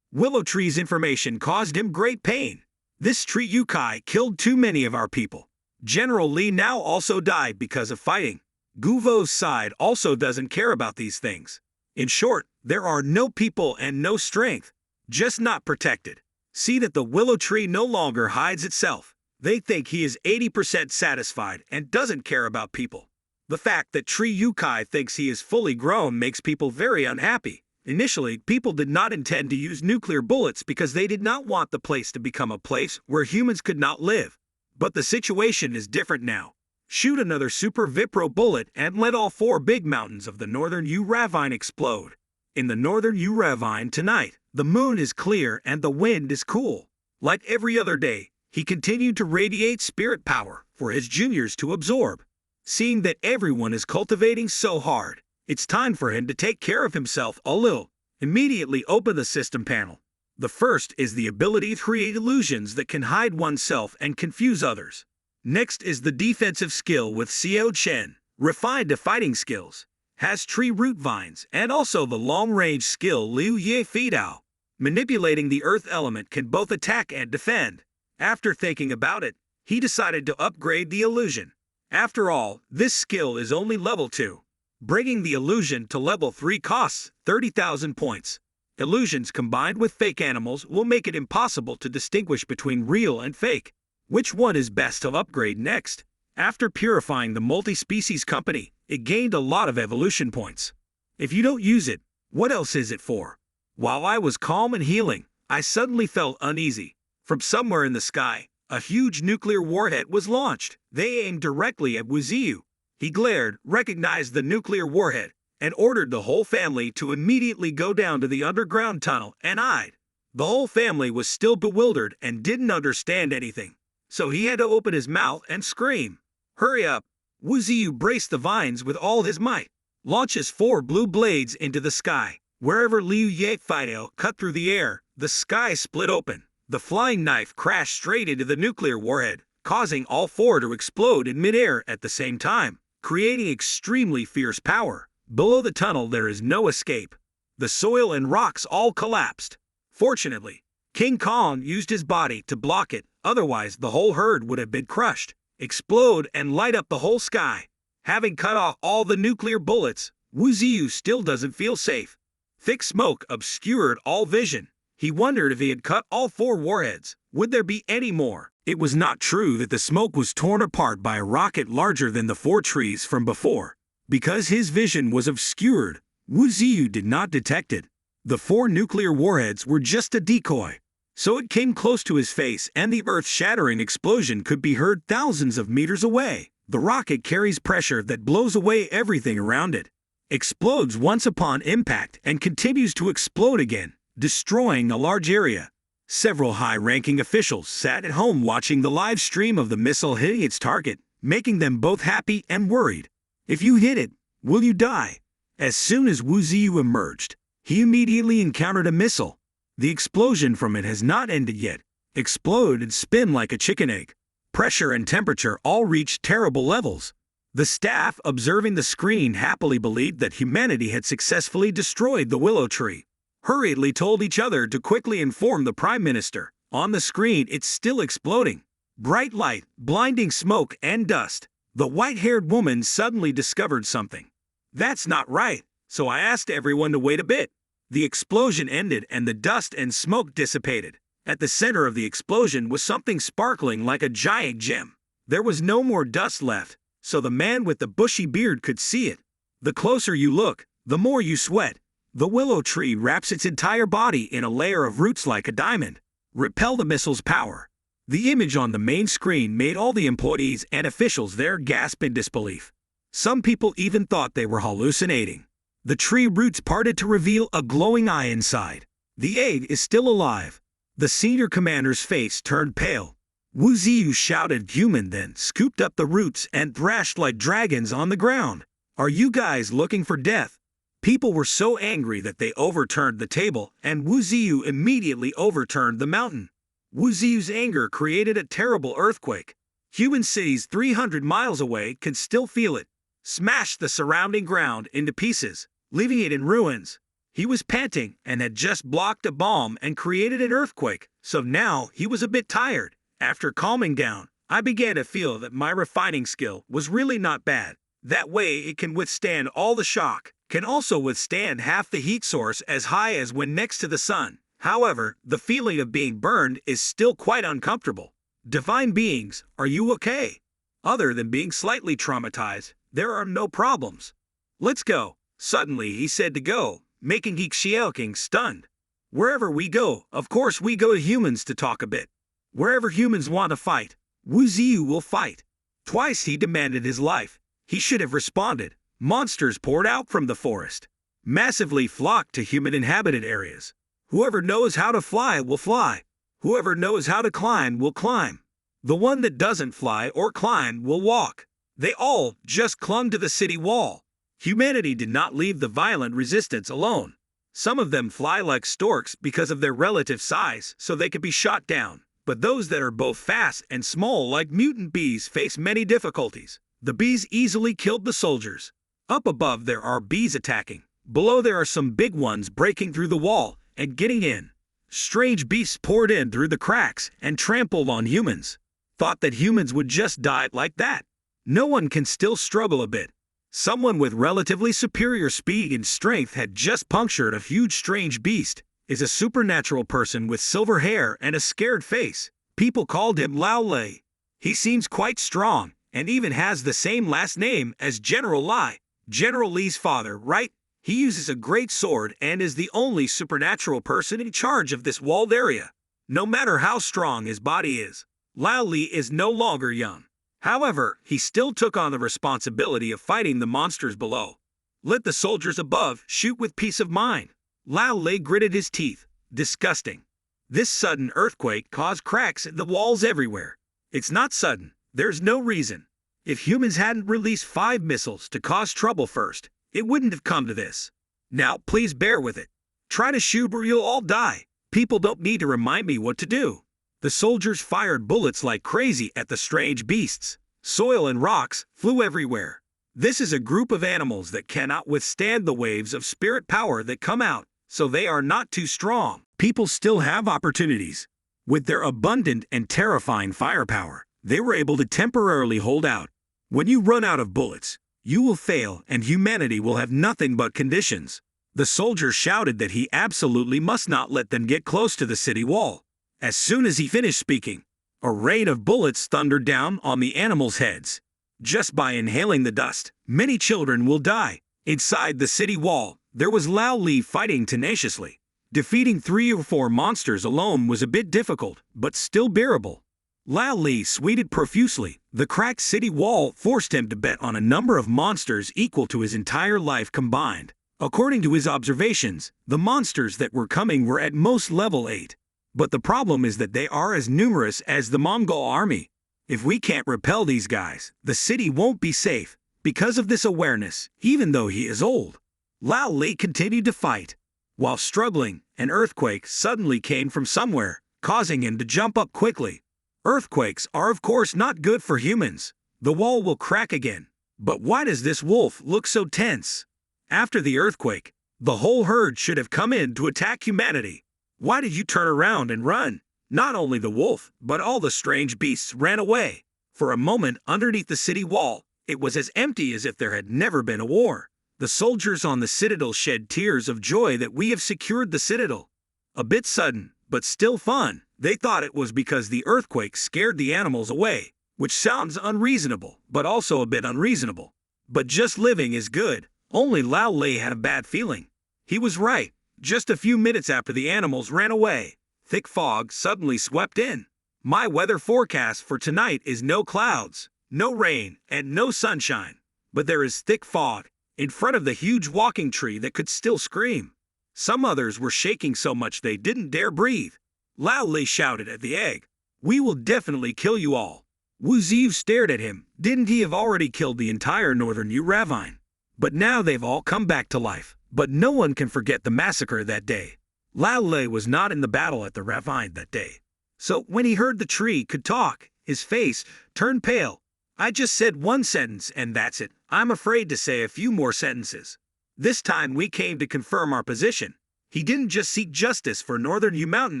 S1: Willow tree's information caused him great pain. This tree yokai killed too many of our people. General Lee now also died because of fighting. Guvo's side also doesn't care about these things. In short, there are no people and no strength. Just not protected. See that the willow tree no longer hides itself. They think he is 80% satisfied and doesn't care about people. The fact that Tree Yukai thinks he is fully grown makes people very unhappy. Initially, people did not intend to use nuclear bullets because they did not want the place to become a place where humans could not live. But the situation is different now. Shoot another Super Vipro bullet and let all 4 big mountains of the northern Ravine explode. In the northern Ravine tonight, the moon is clear and the wind is cool. Like every other day, he continued to radiate spirit power for his juniors to absorb. Seeing that everyone is cultivating so hard, it's time for him to take care of himself a little. Immediately open the system panel. The first is the ability to create illusions that can hide oneself and confuse others. Next is the defensive skill with Xiao Chen, refined to fighting skills. Has tree root vines, and also the long-range skill Liu Ye Fidao. Manipulating the earth element can both attack and defend. After thinking about it, he decided to upgrade the illusion. After all, this skill is only level 2. Bringing the illusion to level 3 costs 30,000 points. Illusions combined with fake animals will make it impossible to distinguish between real and fake. Which one is best to upgrade next? After purifying the multi-species company, it gained a lot of evolution points. If you don't use it, what else is it for? While I was calm and healing, I suddenly felt uneasy. From somewhere in the sky, a huge nuclear warhead was launched. They aimed directly at Wuziu. He glared, recognized the nuclear warhead, and ordered the whole family to immediately go down to the underground tunnel and hide. The whole family was still bewildered and didn't understand anything, so he had to open his mouth and scream. Hurry up! Wu Ziyu braced the vines with all his might, launches 4 blue blades into the sky. Wherever Liu Yifeidao cut through the air, the sky split open. The flying knife crashed straight into the nuclear warhead, causing all 4 to explode in midair at the same time, creating extremely fierce power. Below the tunnel there is no escape. The soil and rocks all collapsed. Fortunately, King Kong used his body to block it, otherwise the whole herd would have been crushed, explode and light up the whole sky. Having cut off all the nuclear bullets, Wu Ziyu still doesn't feel safe. Thick smoke obscured all vision. He wondered if he had cut all 4 warheads, would there be any more? It was not true that the smoke was torn apart by a rocket larger than the 4 trees from before. Because his vision was obscured, Wu Ziyu did not detect it. The 4 nuclear warheads were just a decoy. So it came close to his face and the earth-shattering explosion could be heard thousands of meters away. The rocket carries pressure that blows away everything around it. Explodes once upon impact and continues to explode again, destroying a large area. Several high-ranking officials sat at home watching the live stream of the missile hitting its target, making them both happy and worried. If you hit it, will you die? As soon as Wu Ziyu emerged, he immediately encountered a missile. The explosion from it has not ended yet. Explode and spin like a chicken egg. Pressure and temperature all reached terrible levels. The staff observing the screen happily believed that humanity had successfully destroyed the willow tree. Hurriedly told each other to quickly inform the Prime Minister. On the screen it's still exploding. Bright light, blinding smoke and dust. The white-haired woman suddenly discovered something. That's not right, so I asked everyone to wait a bit. The explosion ended and the dust and smoke dissipated. At the center of the explosion was something sparkling like a giant gem. There was no more dust left, so the man with the bushy beard could see it. The closer you look, the more you sweat. The willow tree wraps its entire body in a layer of roots like a diamond. Repel the missile's power. The image on the main screen made all the employees and officials there gasp in disbelief. Some people even thought they were hallucinating. The tree roots parted to reveal a glowing eye inside. The egg is still alive. The senior commander's face turned pale. Wu Ziyu shouted human, then scooped up the roots and thrashed like dragons on the ground. Are you guys looking for death? People were so angry that they overturned the table, and Wu Ziyu immediately overturned the mountain. Wu Ziyu's anger created a terrible earthquake. Human cities 300 miles away could still feel it. Smashed the surrounding ground into pieces, leaving it in ruins. He was panting and had just blocked a bomb and created an earthquake, so now he was a bit tired. After calming down, I began to feel that my refining skill was really not bad. That way it can withstand all the shock, can also withstand half the heat source as high as when next to the sun. However, the feeling of being burned is still quite uncomfortable. Divine beings, are you okay? Other than being slightly traumatized, there are no problems. Let's go. Suddenly he said to go, making Geek Xiaoking stunned. Wherever we go, of course we go to humans to talk a bit. Wherever humans want to fight, Wu Ziyu will fight. Twice he demanded his life. He should have responded. Monsters poured out from the forest. Massively flocked to human-inhabited areas. Whoever knows how to fly will fly. Whoever knows how to climb will climb. The one that doesn't fly or climb will walk. They all just clung to the city wall. Humanity did not leave the violent resistance alone. Some of them fly like storks because of their relative size, so they could be shot down. But those that are both fast and small like mutant bees face many difficulties. The bees easily killed the soldiers. Up above there are bees attacking. Below there are some big ones breaking through the wall and getting in. Strange beasts poured in through the cracks and trampled on humans. Thought that humans would just die like that. No one can still struggle a bit. Someone with relatively superior speed and strength had just punctured a huge strange beast. Is a supernatural person with silver hair and a scared face. People called him Lao Lei. He seems quite strong and even has the same last name as General Lai. General Li's father, right? He uses a great sword and is the only supernatural person in charge of this walled area. No matter how strong his body is, Lao Li is no longer young. However, he still took on the responsibility of fighting the monsters below. Let the soldiers above shoot with peace of mind. Lao Li gritted his teeth. Disgusting. This sudden earthquake caused cracks in the walls everywhere. It's not sudden. There's no reason. If humans hadn't released 5 missiles to cause trouble first, it wouldn't have come to this. Now, please bear with it. Try to shoot or you'll all die. People don't need to remind me what to do. The soldiers fired bullets like crazy at the strange beasts. Soil and rocks flew everywhere. This is a group of animals that cannot withstand the waves of spirit power that come out, so they are not too strong. People still have opportunities. With their abundant and terrifying firepower, they were able to temporarily hold out. When you run out of bullets, you will fail and humanity will have nothing but conditions. The soldier shouted that he absolutely must not let them get close to the city wall. As soon as he finished speaking, a rain of bullets thundered down on the animals' heads. Just by inhaling the dust, many children will die. Inside the city wall, there was Lao Li fighting tenaciously. Defeating 3 or 4 monsters alone was a bit difficult, but still bearable. Lao Li sweated profusely. The cracked city wall forced him to bet on a number of monsters equal to his entire life combined. According to his observations, the monsters that were coming were at most level 8. But the problem is that they are as numerous as the Mongol army. If we can't repel these guys, the city won't be safe. Because of this awareness, even though he is old, Lao Li continued to fight. While struggling, an earthquake suddenly came from somewhere, causing him to jump up quickly. Earthquakes are of course not good for humans. The wall will crack again. But why does this wolf look so tense? After the earthquake, the whole herd should have come in to attack humanity. Why did you turn around and run? Not only the wolf, but all the strange beasts ran away. For a moment underneath the city wall, it was as empty as if there had never been a war. The soldiers on the citadel shed tears of joy that we have secured the citadel. A bit sudden, but still fun. They thought it was because the earthquake scared the animals away, which sounds unreasonable, but also a bit unreasonable. But just living is good. Only Lao Li had a bad feeling. He was right. Just a few minutes after the animals ran away, thick fog suddenly swept in. My weather forecast for tonight is no clouds, no rain, and no sunshine. But there is thick fog in front of the huge walking tree that could still scream. Some others were shaking so much they didn't dare breathe. Lao Li shouted at the egg, "We will definitely kill you all." Wu Ziyu stared at him. Didn't he have already killed the entire northern Yu Ravine? But now they've all come back to life. But no one can forget the massacre that day. Lao Li was not in the battle at the ravine that day. So when he heard the tree could talk, his face turned pale. "I just said one sentence and that's it. I'm afraid to say a few more sentences. This time we came to confirm our position." He didn't just seek justice for Northern Yu Mountain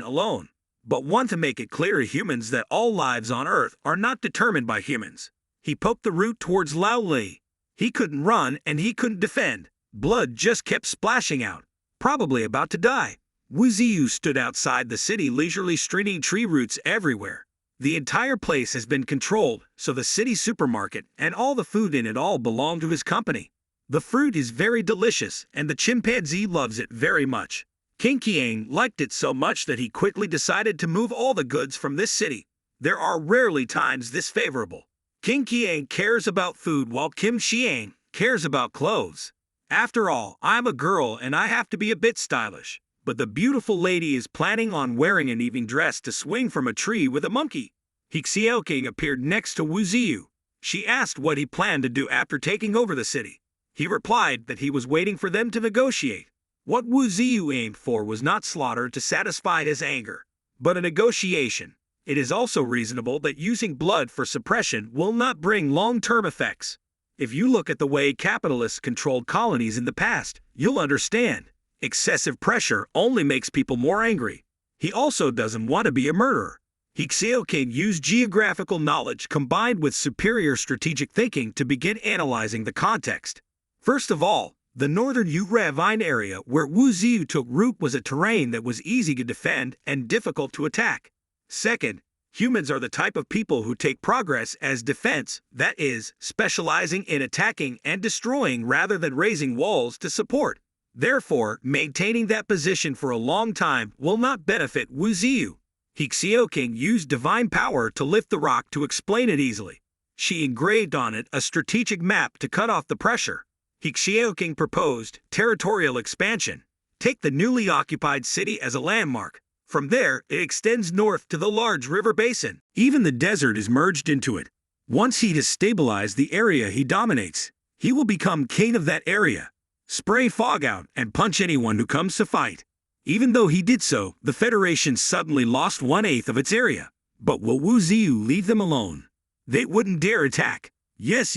S1: alone, but want to make it clear to humans that all lives on Earth are not determined by humans. He poked the root towards Lao Li. He couldn't run and he couldn't defend. Blood just kept splashing out, probably about to die. Wu Ziyu stood outside the city leisurely stringing tree roots everywhere. The entire place has been controlled, so the city supermarket and all the food in it all belong to his company. The fruit is very delicious and the chimpanzee loves it very much. King Qiang liked it so much that he quickly decided to move all the goods from this city. There are rarely times this favorable. King Qiang cares about food while Kim Xiang cares about clothes. After all, I'm a girl and I have to be a bit stylish. But the beautiful lady is planning on wearing an evening dress to swing from a tree with a monkey. He Xiaoqing appeared next to Wu Ziyu. She asked what he planned to do after taking over the city. He replied that he was waiting for them to negotiate. What Wu Ziyu aimed for was not slaughter to satisfy his anger, but a negotiation. It is also reasonable that using blood for suppression will not bring long-term effects. If you look at the way capitalists controlled colonies in the past, you'll understand. Excessive pressure only makes people more angry. He also doesn't want to be a murderer. He Xiaoqing used geographical knowledge combined with superior strategic thinking to begin analyzing the context. First of all, the northern Yu Ravine area where Wu Ziyu took root was a terrain that was easy to defend and difficult to attack. Second, humans are the type of people who take progress as defense, that is, specializing in attacking and destroying rather than raising walls to support. Therefore, maintaining that position for a long time will not benefit Wu Ziyu. He Xiaoqing used divine power to lift the rock to explain it easily. She engraved on it a strategic map to cut off the pressure. He Xiaoqing proposed territorial expansion. Take the newly occupied city as a landmark. From there, it extends north to the large river basin. Even the desert is merged into it. Once he has stabilized the area he dominates, he will become king of that area. Spray fog out and punch anyone who comes to fight. Even though he did so, the Federation suddenly lost 1/8 of its area. But will Wu Ziyu leave them alone? They wouldn't dare attack. Yes,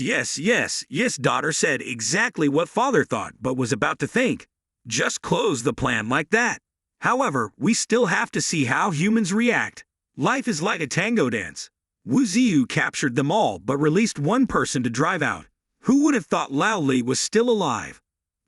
S1: daughter said exactly what father thought but was about to think. Just close the plan like that. However, we still have to see how humans react. Life is like a tango dance. Wu Ziyu captured them all but released one person to drive out. Who would have thought Lao Li was still alive?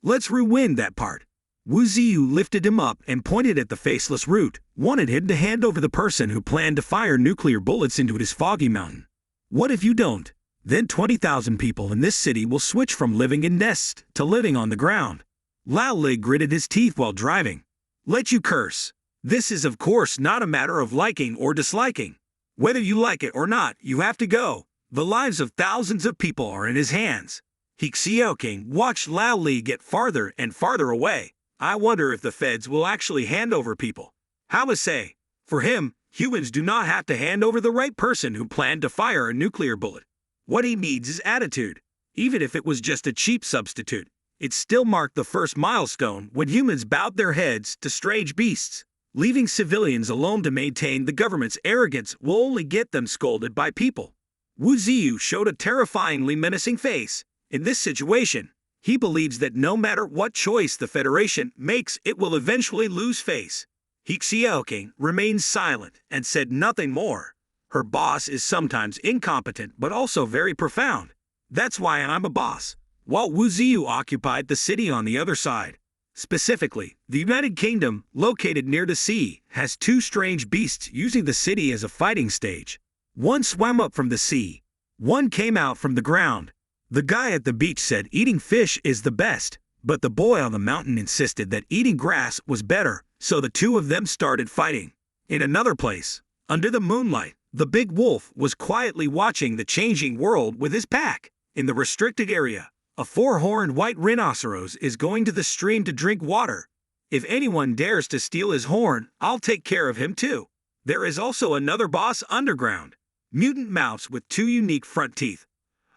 S1: Let's rewind that part. Wu Ziyu lifted him up and pointed at the faceless root, wanted him to hand over the person who planned to fire nuclear bullets into his foggy mountain. What if you don't? Then 20,000 people in this city will switch from living in nests to living on the ground. Lao Li gritted his teeth while driving. Let you curse. This is of course not a matter of liking or disliking. Whether you like it or not, you have to go. The lives of thousands of people are in his hands. King watched Lao Li get farther and farther away. I wonder if the feds will actually hand over people. How to say? For him, humans do not have to hand over the right person who planned to fire a nuclear bullet. What he needs is attitude. Even if it was just a cheap substitute, it still marked the first milestone when humans bowed their heads to strange beasts. Leaving civilians alone to maintain the government's arrogance will only get them scolded by people. Wu Ziyu showed a terrifyingly menacing face. In this situation, he believes that no matter what choice the Federation makes, it will eventually lose face. King remained silent and said nothing more. Her boss is sometimes incompetent but also very profound. That's why I'm a boss. While Wu Ziyu occupied the city on the other side. Specifically, the United Kingdom, located near the sea, has two strange beasts using the city as a fighting stage. One swam up from the sea. One came out from the ground. The guy at the beach said eating fish is the best, but the boy on the mountain insisted that eating grass was better, so the two of them started fighting. In another place, under the moonlight, the big wolf was quietly watching the changing world with his pack. In the restricted area, a four-horned white rhinoceros is going to the stream to drink water. If anyone dares to steal his horn, I'll take care of him too. There is also another boss underground. Mutant mouse with two unique front teeth.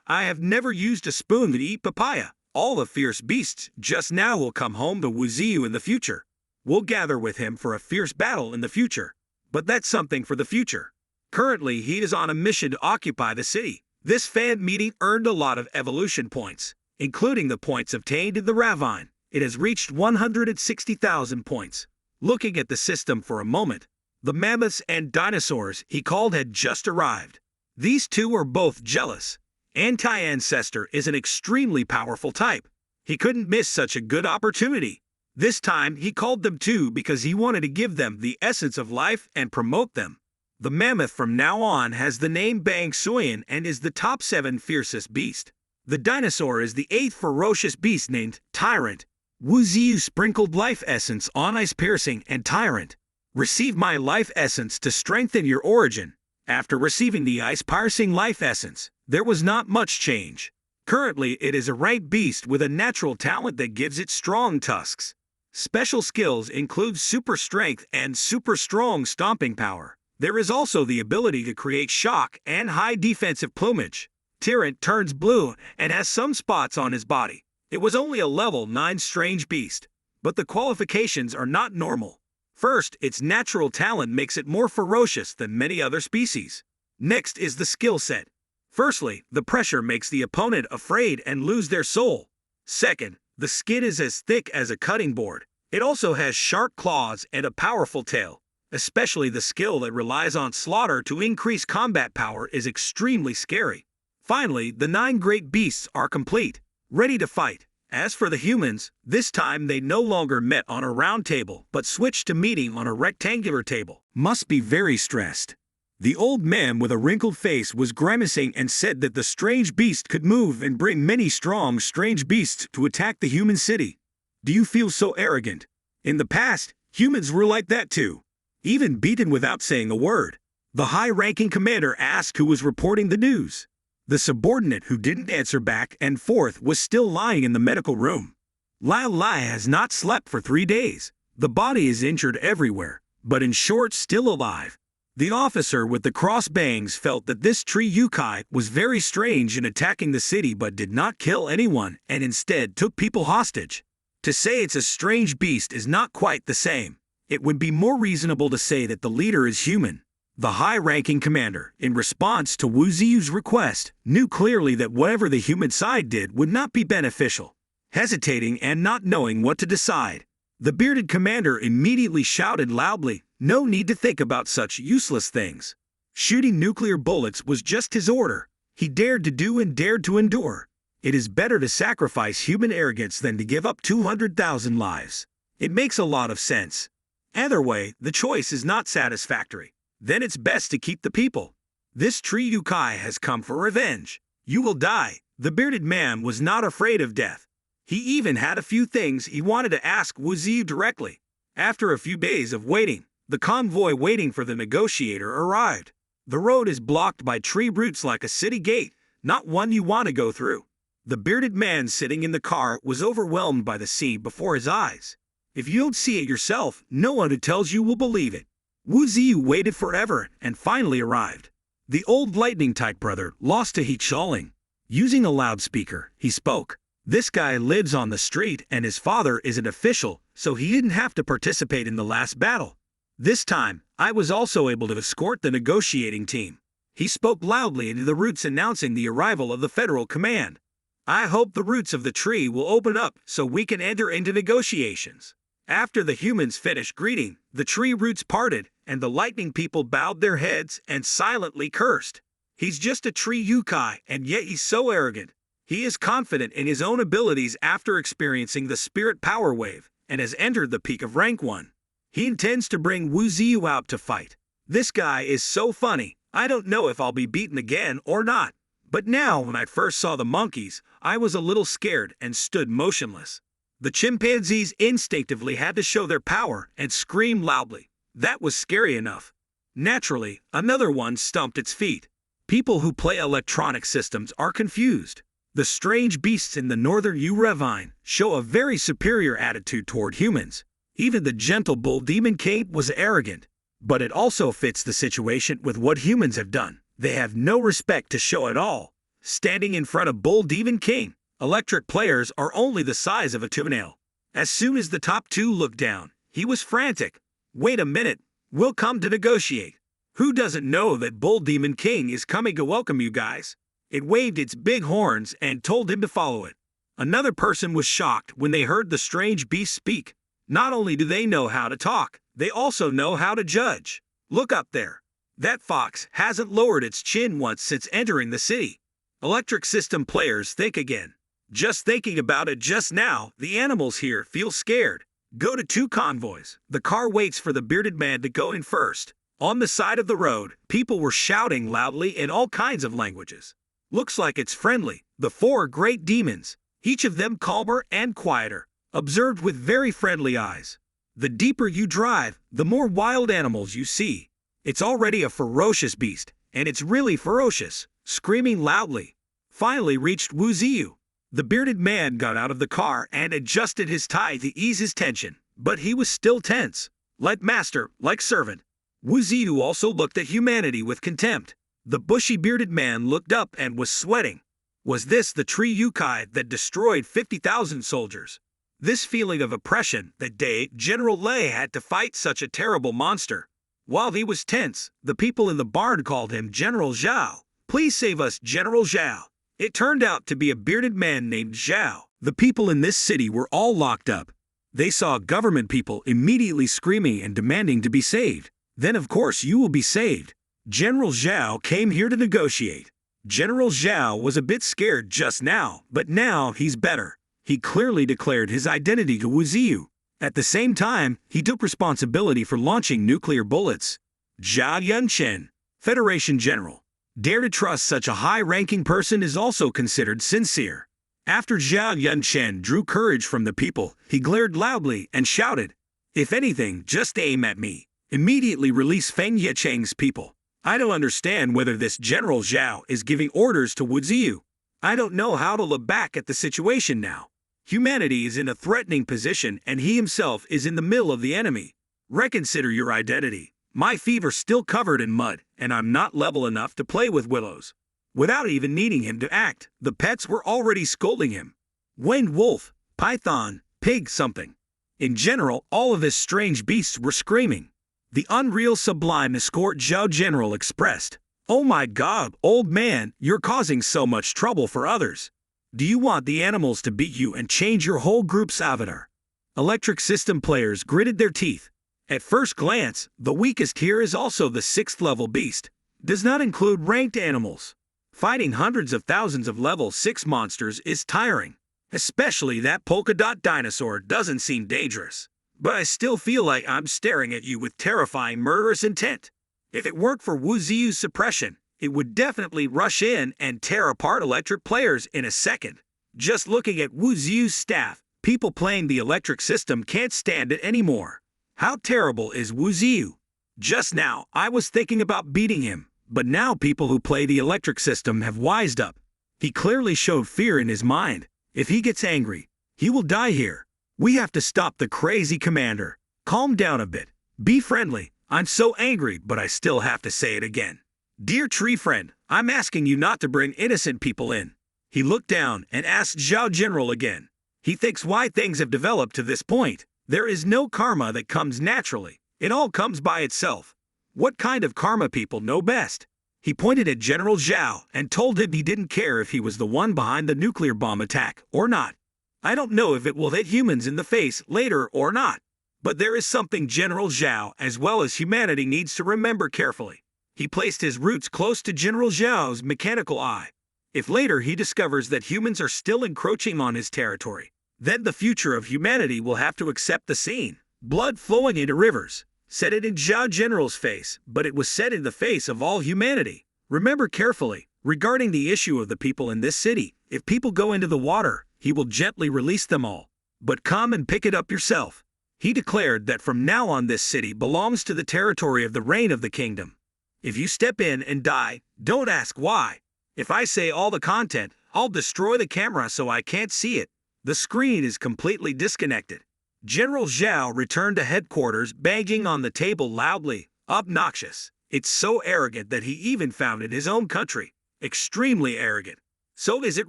S1: I have never used a spoon to eat papaya. All the fierce beasts just now will come home to Wu Ziyu in the future. We'll gather with him for a fierce battle in the future. But that's something for the future. Currently, he is on a mission to occupy the city. This fan meeting earned a lot of evolution points, including the points obtained in the Ravine. It has reached 160,000 points. Looking at the system for a moment, the mammoths and dinosaurs he called had just arrived. These two are both jealous. Anti-Ancestor is an extremely powerful type. He couldn't miss such a good opportunity. This time he called them two because he wanted to give them the essence of life and promote them. The mammoth from now on has the name Bang Suyan and is the top 7 fiercest beast. The dinosaur is the 8th ferocious beast named Tyrant. Wu Ziyu sprinkled life essence on Ice Piercing and Tyrant. Receive my life essence to strengthen your origin. After receiving the Ice Piercing life essence, there was not much change. Currently, it is a ranked beast with a natural talent that gives it strong tusks. Special skills include super strength and super strong stomping power. There is also the ability to create shock and high defensive plumage. Tyrant turns blue and has some spots on his body. It was only a level 9 strange beast, but the qualifications are not normal. First, its natural talent makes it more ferocious than many other species. Next is the skill set. Firstly, the pressure makes the opponent afraid and lose their soul. Second, the skin is as thick as a cutting board. It also has sharp claws and a powerful tail. Especially the skill that relies on slaughter to increase combat power is extremely scary. Finally, the 9 great beasts are complete, ready to fight. As for the humans, this time they no longer met on a round table but switched to meeting on a rectangular table. Must be very stressed. The old man with a wrinkled face was grimacing and said that the strange beast could move and bring many strong strange beasts to attack the human city. Do you feel so arrogant? In the past, humans were like that too. Even beaten without saying a word. The high-ranking commander asked who was reporting the news. The subordinate who didn't answer back and forth was still lying in the medical room. Lao Lai has not slept for 3 days. The body is injured everywhere, but in short still alive. The officer with the cross-bangs felt that this tree yokai was very strange in attacking the city but did not kill anyone and instead took people hostage. To say it's a strange beast is not quite the same. It would be more reasonable to say that the leader is human. The high-ranking commander, in response to Wu Ziyu's request, knew clearly that whatever the human side did would not be beneficial. Hesitating and not knowing what to decide, the bearded commander immediately shouted loudly, "No need to think about such useless things." Shooting nuclear bullets was just his order. He dared to do and dared to endure. It is better to sacrifice human arrogance than to give up 200,000 lives. It makes a lot of sense. Either way, the choice is not satisfactory. Then it's best to keep the people. This tree yokai has come for revenge. You will die. The bearded man was not afraid of death. He even had a few things he wanted to ask Wu Ziyu directly. After a few days of waiting, the convoy waiting for the negotiator arrived. The road is blocked by tree roots like a city gate, not one you want to go through. The bearded man sitting in the car was overwhelmed by the scene before his eyes. If you don't see it yourself, no one who tells you will believe it. Wu Ziyu waited forever and finally arrived. The old lightning-type brother lost to heat Shaoling. Using a loudspeaker, he spoke. This guy lives on the street and his father is an official, so he didn't have to participate in the last battle. This time, I was also able to escort the negotiating team. He spoke loudly into the roots announcing the arrival of the federal command. I hope the roots of the tree will open up so we can enter into negotiations. After the humans finished greeting, the tree roots parted, and the lightning people bowed their heads and silently cursed. He's just a tree yokai, and yet he's so arrogant. He is confident in his own abilities after experiencing the spirit power wave, and has entered the peak of rank 1. He intends to bring Wu Ziyu out to fight. This guy is so funny. I don't know if I'll be beaten again or not. But now, when I first saw the monkeys, I was a little scared and stood motionless. The chimpanzees instinctively had to show their power and scream loudly. That was scary enough. Naturally, another one stomped its feet. People who play electronic systems are confused. The strange beasts in the northern Yu ravine show a very superior attitude toward humans. Even the gentle bull demon king was arrogant. But it also fits the situation with what humans have done. They have no respect to show at all. Standing in front of bull demon king, electric players are only the size of a toenail. As soon as the top two looked down, he was frantic. Wait a minute, we'll come to negotiate. Who doesn't know that bull demon king is coming to welcome you guys? It waved its big horns and told him to follow it. Another person was shocked when they heard the strange beast speak. Not only do they know how to talk, they also know how to judge. Look up there. That fox hasn't lowered its chin once since entering the city. Electric system players think again. Just thinking about it just now, the animals here feel scared. Go to 2 convoys. The car waits for the bearded man to go in first. On the side of the road, people were shouting loudly in all kinds of languages. Looks like it's friendly. The 4 great demons, each of them calmer and quieter, observed with very friendly eyes. The deeper you drive, the more wild animals you see. It's already a ferocious beast, and it's really ferocious, screaming loudly. Finally reached Wu Ziyu. The bearded man got out of the car and adjusted his tie to ease his tension, but he was still tense. Like master, like servant. Wu Ziyu also looked at humanity with contempt. The bushy bearded man looked up and was sweating. Was this the tree yokai that destroyed 50,000 soldiers? This feeling of oppression that day General Lei had to fight such a terrible monster. While he was tense, the people in the barn called him General Zhao. Please save us, General Zhao. It turned out to be a bearded man named Zhao. The people in this city were all locked up. They saw government people immediately screaming and demanding to be saved. Then of course you will be saved. General Zhao came here to negotiate. General Zhao was a bit scared just now, but now he's better. He clearly declared his identity to Wu Ziyu. At the same time, he took responsibility for launching nuclear bullets. Jia Yunchen, Federation General. Dare to trust such a high-ranking person is also considered sincere. After Jia Yunchen drew courage from the people, he glared loudly and shouted, "If anything, just aim at me. Immediately release Feng Yecheng's people. I don't understand whether this General Zhao is giving orders to Wu Ziyu. I don't know how to look back at the situation now. Humanity is in a threatening position and he himself is in the middle of the enemy. Reconsider your identity. My fever's still covered in mud, and I'm not level enough to play with Willows. Without even needing him to act, the pets were already scolding him. Winged wolf, python, pig something. In general, all of his strange beasts were screaming. The unreal sublime escort Zhao General expressed, "Oh my god, old man, you're causing so much trouble for others. Do you want the animals to beat you and change your whole group's avatar?" Electric system players gritted their teeth. At first glance, the weakest here is also the 6th level beast. Does not include ranked animals. Fighting hundreds of thousands of level 6 monsters is tiring. Especially that polka dot dinosaur doesn't seem dangerous. But I still feel like I'm staring at you with terrifying murderous intent. If it weren't for Wu Ziyu's suppression, it would definitely rush in and tear apart electric players in a second. Just looking at Wu Ziyu's staff, people playing the electric system can't stand it anymore. How terrible is Wu Ziyu? Just now, I was thinking about beating him, but now people who play the electric system have wised up. He clearly showed fear in his mind. If he gets angry, he will die here. We have to stop the crazy commander. Calm down a bit. Be friendly. I'm so angry, but I still have to say it again. Dear tree friend, I'm asking you not to bring innocent people in. He looked down and asked Zhao General again. He thinks why things have developed to this point. There is no karma that comes naturally. It all comes by itself. What kind of karma people know best? He pointed at General Zhao and told him he didn't care if he was the one behind the nuclear bomb attack or not. I don't know if it will hit humans in the face later or not. But there is something General Zhao as well as humanity needs to remember carefully. He placed his roots close to General Zhao's mechanical eye. If later he discovers that humans are still encroaching on his territory, then the future of humanity will have to accept the scene. Blood flowing into rivers. Said it in Zhao General's face, but it was said in the face of all humanity. Remember carefully, regarding the issue of the people in this city, if people go into the water, he will gently release them all. But come and pick it up yourself. He declared that from now on this city belongs to the territory of the reign of the kingdom. If you step in and die, don't ask why. If I say all the content, I'll destroy the camera so I can't see it. The screen is completely disconnected. General Zhao returned to headquarters banging on the table loudly, obnoxious. It's so arrogant that he even founded his own country. Extremely arrogant. So is it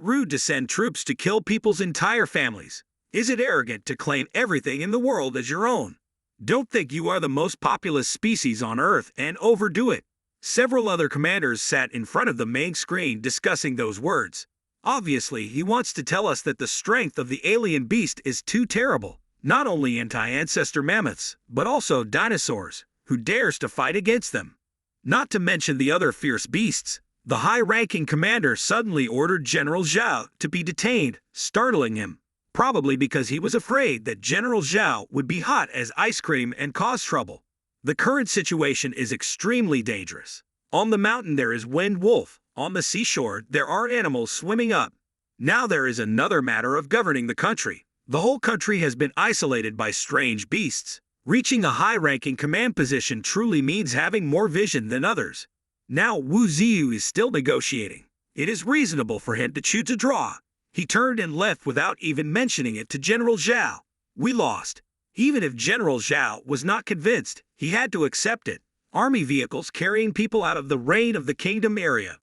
S1: rude to send troops to kill people's entire families? Is it arrogant to claim everything in the world as your own? Don't think you are the most populous species on Earth and overdo it. Several other commanders sat in front of the main screen discussing those words. Obviously, he wants to tell us that the strength of the alien beast is too terrible. Not only anti-ancestor mammoths, but also dinosaurs. Who dares to fight against them? Not to mention the other fierce beasts. The high-ranking commander suddenly ordered General Zhao to be detained, startling him. Probably because he was afraid that General Zhao would be hot as ice cream and cause trouble. The current situation is extremely dangerous. On the mountain there is Winged Wolf. On the seashore there are animals swimming up. Now there is another matter of governing the country. The whole country has been isolated by strange beasts. Reaching a high-ranking command position truly means having more vision than others. Now Wu Ziyu is still negotiating. It is reasonable for him to choose a draw. He turned and left without even mentioning it to General Zhao. We lost. Even if General Zhao was not convinced, he had to accept it. Army vehicles carrying people out of the reign of the kingdom area